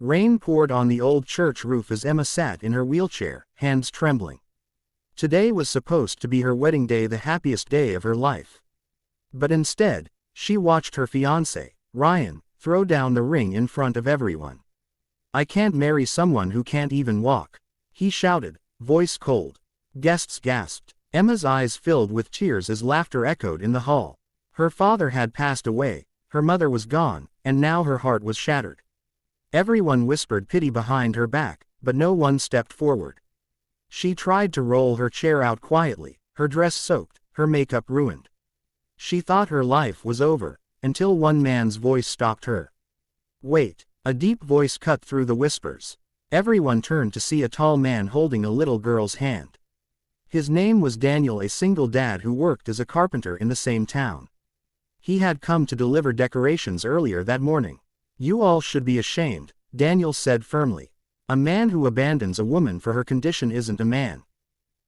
Rain poured on the old church roof as Emma sat in her wheelchair, hands trembling. Today was supposed to be her wedding day, the happiest day of her life. But instead, she watched her fiancé, Ryan, throw down the ring in front of everyone. "I can't marry someone who can't even walk," he shouted, voice cold. Guests gasped. Emma's eyes filled with tears as laughter echoed in the hall. Her father had passed away, her mother was gone, and now her heart was shattered. Everyone whispered pity behind her back, but no one stepped forward. She tried to roll her chair out quietly, her dress soaked, her makeup ruined. She thought her life was over, until one man's voice stopped her. "Wait." A deep voice cut through the whispers. Everyone turned to see a tall man holding a little girl's hand. His name was Daniel, a single dad who worked as a carpenter in the same town. He had come to deliver decorations earlier that morning. "You all should be ashamed," Daniel said firmly. "A man who abandons a woman for her condition isn't a man."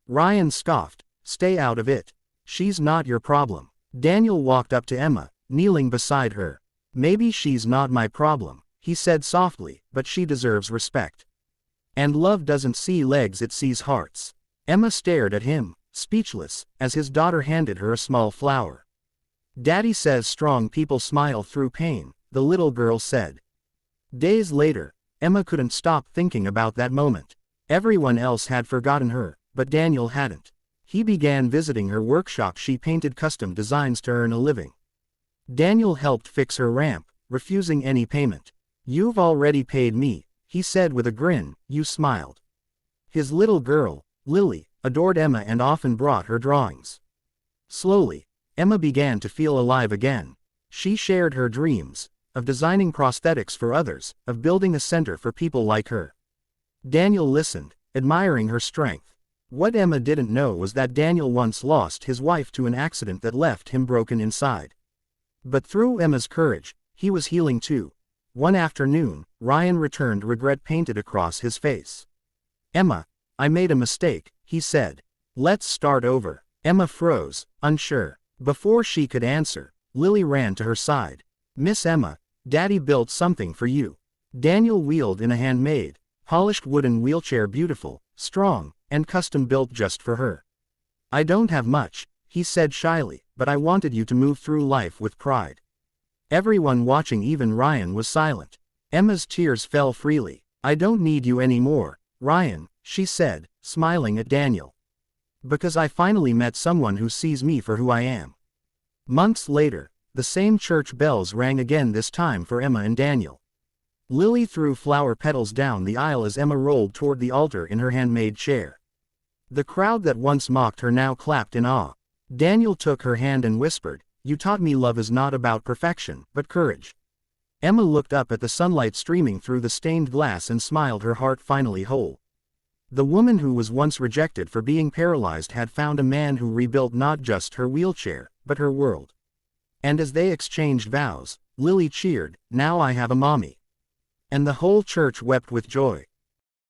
Ryan scoffed. "Stay out of it. She's not your problem." Daniel walked up to Emma, kneeling beside her. "Maybe she's not my problem," he said softly, "but she deserves respect. And love doesn't see legs, it sees hearts." Emma stared at him, speechless, as his daughter handed her a small flower. "Daddy says strong people smile through pain," the little girl said. Days later, Emma couldn't stop thinking about that moment. Everyone else had forgotten her, but Daniel hadn't. He began visiting her workshop. She painted custom designs to earn a living. Daniel helped fix her ramp, refusing any payment. "You've already paid me," he said with a grin. "You smiled." His little girl, Lily, adored Emma and often brought her drawings. Slowly, Emma began to feel alive again. She shared her dreams, of designing prosthetics for others, of building a center for people like her. Daniel listened, admiring her strength. What Emma didn't know was that Daniel once lost his wife to an accident that left him broken inside. But through Emma's courage, he was healing too. One afternoon, Ryan returned, regret painted across his face. "Emma, I made a mistake," he said. "Let's start over." Emma froze, unsure. Before she could answer, Lily ran to her side. "Miss Emma, Daddy built something for you." Daniel wheeled in a handmade, polished wooden wheelchair, beautiful, strong, and custom built just for her. "I don't have much," he said shyly, "but I wanted you to move through life with pride." Everyone watching, even Ryan, was silent. Emma's tears fell freely. "I don't need you anymore, Ryan," she said, smiling at Daniel. "Because I finally met someone who sees me for who I am." Months later, the same church bells rang again, this time for Emma and Daniel. Lily threw flower petals down the aisle as Emma rolled toward the altar in her handmade chair. The crowd that once mocked her now clapped in awe. Daniel took her hand and whispered, "You taught me love is not about perfection, but courage." Emma looked up at the sunlight streaming through the stained glass and smiled, her heart finally whole. The woman who was once rejected for being paralyzed had found a man who rebuilt not just her wheelchair, but her world. And as they exchanged vows, Lily cheered, "Now I have a mommy." And the whole church wept with joy.